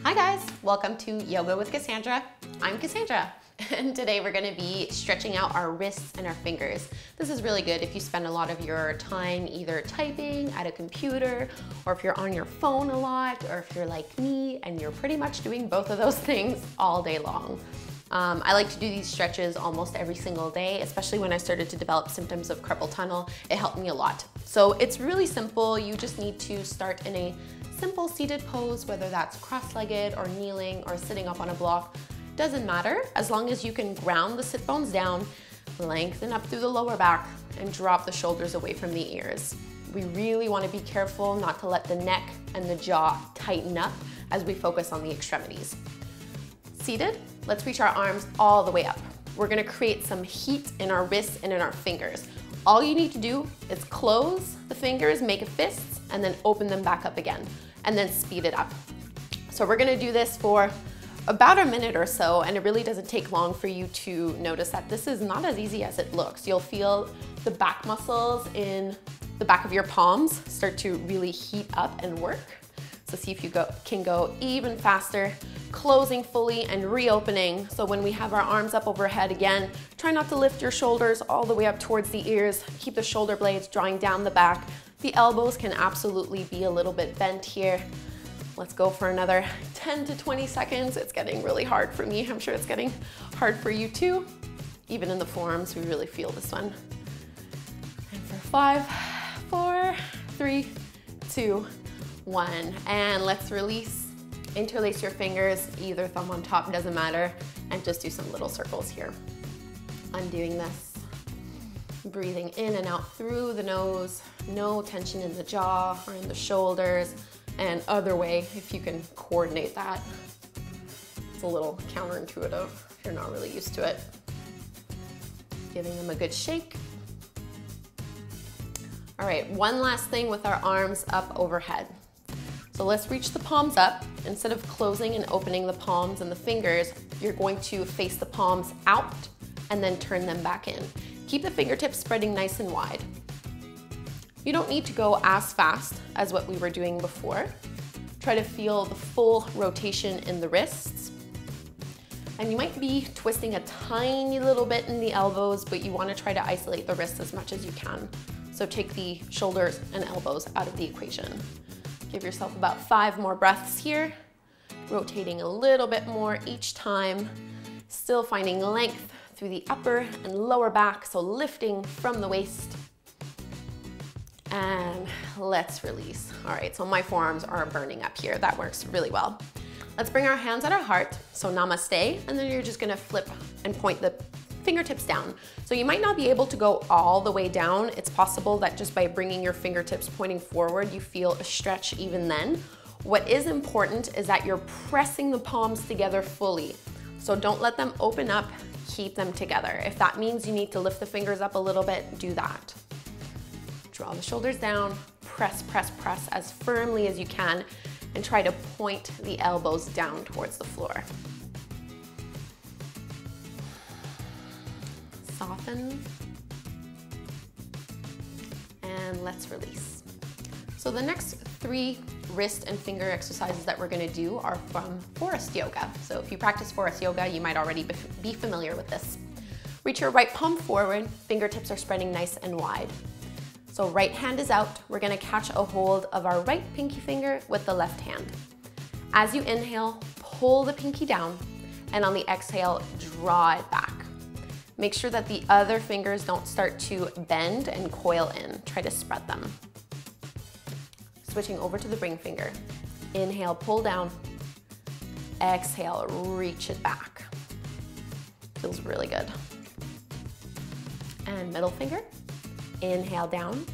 Hi guys, welcome to Yoga with Cassandra. I'm Cassandra, and today we're gonna be stretching out our wrists and our fingers. This is really good if you spend a lot of your time either typing at a computer, or if you're on your phone a lot, or if you're like me and you're pretty much doing both of those things all day long. I like to do these stretches almost every single day, especially when I started to develop symptoms of carpal tunnel. It helped me a lot. So it's really simple. You just need to start in a simple seated pose, whether that's cross-legged or kneeling or sitting up on a block. Doesn't matter, as long as you can ground the sit bones down, lengthen up through the lower back, and drop the shoulders away from the ears. We really want to be careful not to let the neck and the jaw tighten up as we focus on the extremities. Seated, let's reach our arms all the way up. We're gonna create some heat in our wrists and in our fingers. All you need to do is close the fingers, make a fist, and then open them back up again, and then speed it up. So we're gonna do this for about a minute or so, and it really doesn't take long for you to notice that this is not as easy as it looks. You'll feel the back muscles in the back of your palms start to really heat up and work. So see if you can go even faster, closing fully and reopening. So when we have our arms up overhead again, try not to lift your shoulders all the way up towards the ears. Keep the shoulder blades drawing down the back. The elbows can absolutely be a little bit bent here. Let's go for another 10 to 20 seconds. It's getting really hard for me. I'm sure it's getting hard for you too. Even in the forearms, we really feel this one. And for 5, 4, 3, 2, 1, and let's release. Interlace your fingers, either thumb on top, doesn't matter, and just do some little circles here. Undoing this. Breathing in and out through the nose, no tension in the jaw or in the shoulders, and other way if you can coordinate that. It's a little counterintuitive if you're not really used to it. Giving them a good shake. All right, one last thing with our arms up overhead. So let's reach the palms up. Instead of closing and opening the palms and the fingers, you're going to face the palms out and then turn them back in. Keep the fingertips spreading nice and wide. You don't need to go as fast as what we were doing before. Try to feel the full rotation in the wrists. And you might be twisting a tiny little bit in the elbows, but you want to try to isolate the wrists as much as you can. So take the shoulders and elbows out of the equation. Give yourself about 5 more breaths here, rotating a little bit more each time, still finding length through the upper and lower back, so lifting from the waist. And let's release. All right, so my forearms are burning up here. That works really well. Let's bring our hands at our heart, so namaste, and then you're just gonna flip and point the fingertips down. So you might not be able to go all the way down. It's possible that just by bringing your fingertips pointing forward, you feel a stretch even then. What is important is that you're pressing the palms together fully. So don't let them open up, keep them together. If that means you need to lift the fingers up a little bit, do that. Draw the shoulders down, press, press, press as firmly as you can, and try to point the elbows down towards the floor. Soften, and let's release. So the next 3 wrist and finger exercises that we're gonna do are from forest yoga. So if you practice forest yoga, you might already be familiar with this. Reach your right palm forward, fingertips are spreading nice and wide. So right hand is out, we're gonna catch a hold of our right pinky finger with the left hand. As you inhale, pull the pinky down, and on the exhale, draw it back. Make sure that the other fingers don't start to bend and coil in. Try to spread them. Switching over to the ring finger. Inhale, pull down. Exhale, reach it back. Feels really good. And middle finger. Inhale down.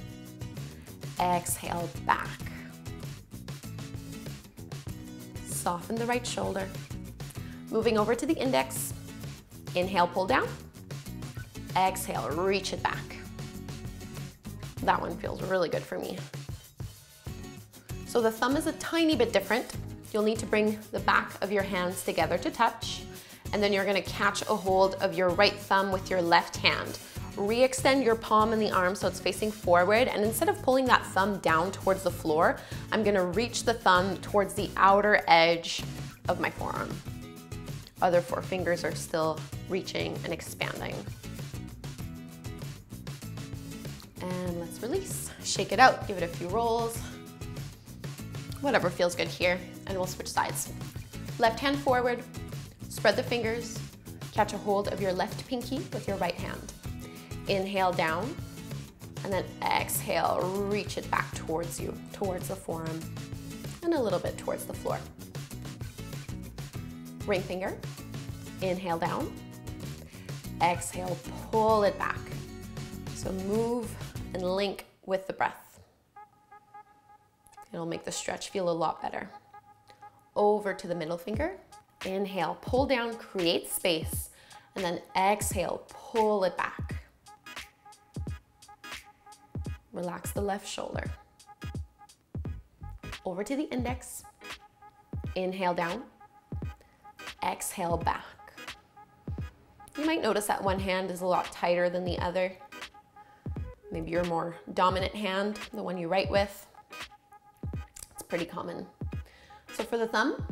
Exhale back. Soften the right shoulder. Moving over to the index. Inhale, pull down. Exhale, reach it back. That one feels really good for me. So the thumb is a tiny bit different. You'll need to bring the back of your hands together to touch, and then you're gonna catch a hold of your right thumb with your left hand. Re-extend your palm in the arm so it's facing forward, and instead of pulling that thumb down towards the floor, I'm gonna reach the thumb towards the outer edge of my forearm. Other 4 fingers are still reaching and expanding. And let's release. Shake it out, give it a few rolls. Whatever feels good here, and we'll switch sides. Left hand forward, spread the fingers, catch a hold of your left pinky with your right hand. Inhale down, and then exhale, reach it back towards you, towards the forearm, and a little bit towards the floor. Ring finger, inhale down, exhale, pull it back. So move and link with the breath. It'll make the stretch feel a lot better. Over to the middle finger, inhale, pull down, create space, and then exhale, pull it back. Relax the left shoulder. Over to the index, inhale down, exhale back. You might notice that one hand is a lot tighter than the other. Maybe your more dominant hand, the one you write with. It's pretty common. So for the thumb,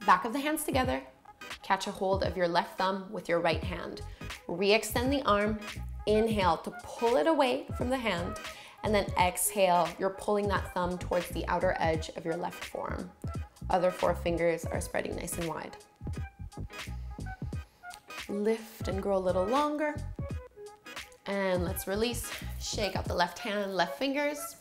back of the hands together, catch a hold of your left thumb with your right hand. Re-extend the arm, inhale to pull it away from the hand, and then exhale, you're pulling that thumb towards the outer edge of your left forearm. Other 4 fingers are spreading nice and wide. Lift and grow a little longer. And let's release. Shake out the left hand, left fingers.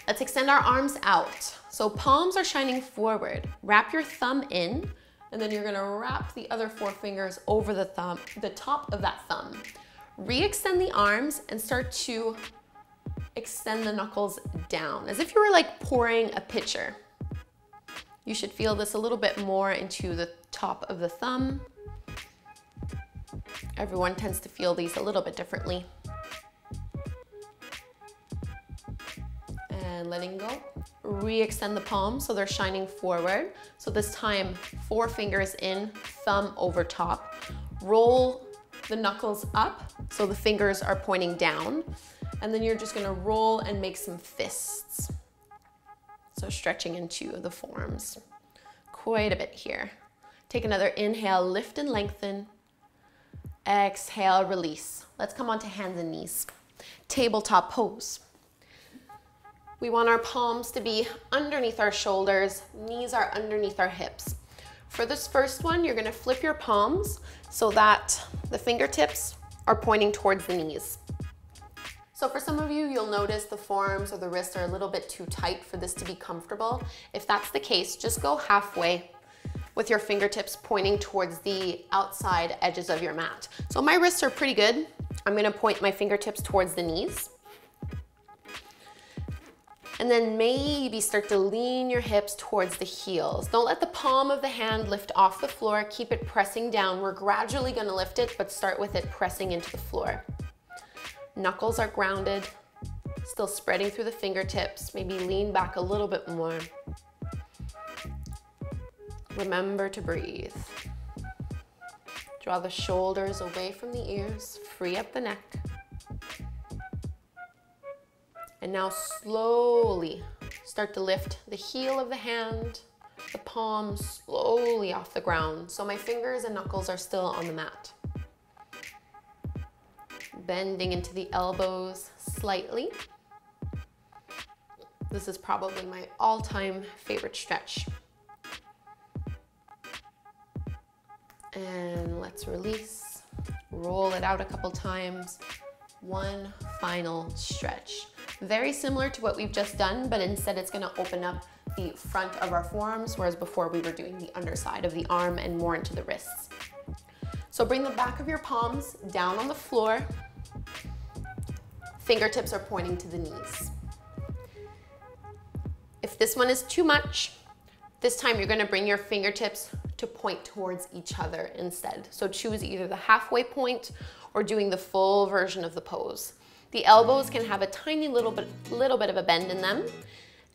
Let's extend our arms out. So palms are shining forward. Wrap your thumb in, and then you're gonna wrap the other 4 fingers over the thumb, the top of that thumb. Re-extend the arms and start to extend the knuckles down, as if you were like pouring a pitcher. You should feel this a little bit more into the top of the thumb. Everyone tends to feel these a little bit differently. And letting go. Re-extend the palms so they're shining forward. So this time, 4 fingers in, thumb over top. Roll the knuckles up so the fingers are pointing down. And then you're just gonna roll and make some fists. So stretching into the forearms. Quite a bit here. Take another inhale, lift and lengthen. Exhale, release. Let's come onto hands and knees. Tabletop pose. We want our palms to be underneath our shoulders, knees are underneath our hips. For this first one, you're gonna flip your palms so that the fingertips are pointing towards the knees. So for some of you, you'll notice the forearms or the wrists are a little bit too tight for this to be comfortable. If that's the case, just go halfway with your fingertips pointing towards the outside edges of your mat. So my wrists are pretty good. I'm gonna point my fingertips towards the knees. And then maybe start to lean your hips towards the heels. Don't let the palm of the hand lift off the floor. Keep it pressing down. We're gradually gonna lift it, but start with it pressing into the floor. Knuckles are grounded, still spreading through the fingertips. Maybe lean back a little bit more. Remember to breathe. Draw the shoulders away from the ears, free up the neck. And now slowly start to lift the heel of the hand, the palm slowly off the ground. So my fingers and knuckles are still on the mat. Bending into the elbows slightly. This is probably my all-time favorite stretch. And let's release. Roll it out a couple times. One final stretch. Very similar to what we've just done, but instead it's gonna open up the front of our forearms, whereas before we were doing the underside of the arm and more into the wrists. So bring the back of your palms down on the floor. Fingertips are pointing to the knees. If this one is too much, this time you're gonna bring your fingertips to point towards each other instead. So choose either the halfway point or doing the full version of the pose. The elbows can have a tiny little bit of a bend in them.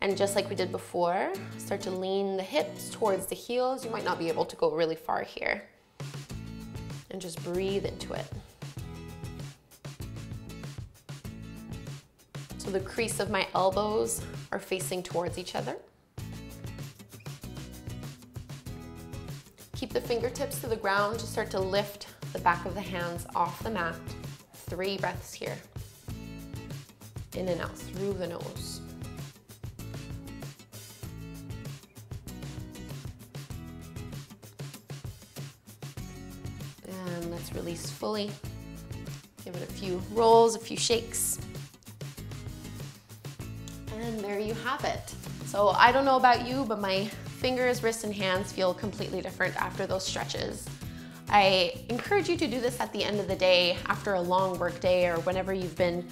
And just like we did before, start to lean the hips towards the heels. You might not be able to go really far here. And just breathe into it. So the crease of my elbows are facing towards each other. Keep the fingertips to the ground. Just start to lift the back of the hands off the mat. 3 breaths here. In and out through the nose. And let's release fully. Give it a few rolls, a few shakes. And there you have it. So I don't know about you, but my fingers, wrists, and hands feel completely different after those stretches. I encourage you to do this at the end of the day, after a long work day, or whenever you've been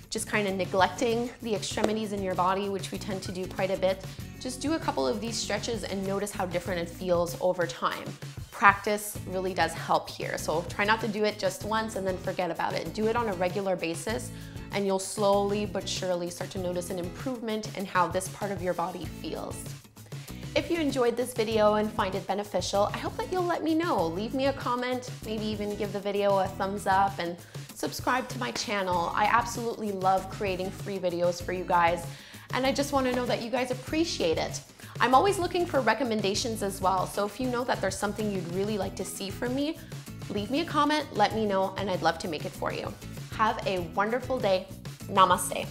just kind of neglecting the extremities in your body, which we tend to do quite a bit. Just do a couple of these stretches and notice how different it feels over time. Practice really does help here. So try not to do it just once and then forget about it. Do it on a regular basis and you'll slowly but surely start to notice an improvement in how this part of your body feels. If you enjoyed this video and find it beneficial, I hope that you'll let me know. Leave me a comment, maybe even give the video a thumbs up, and subscribe to my channel. I absolutely love creating free videos for you guys, and I just want to know that you guys appreciate it. I'm always looking for recommendations as well, so if you know that there's something you'd really like to see from me, leave me a comment, let me know, and I'd love to make it for you. Have a wonderful day. Namaste.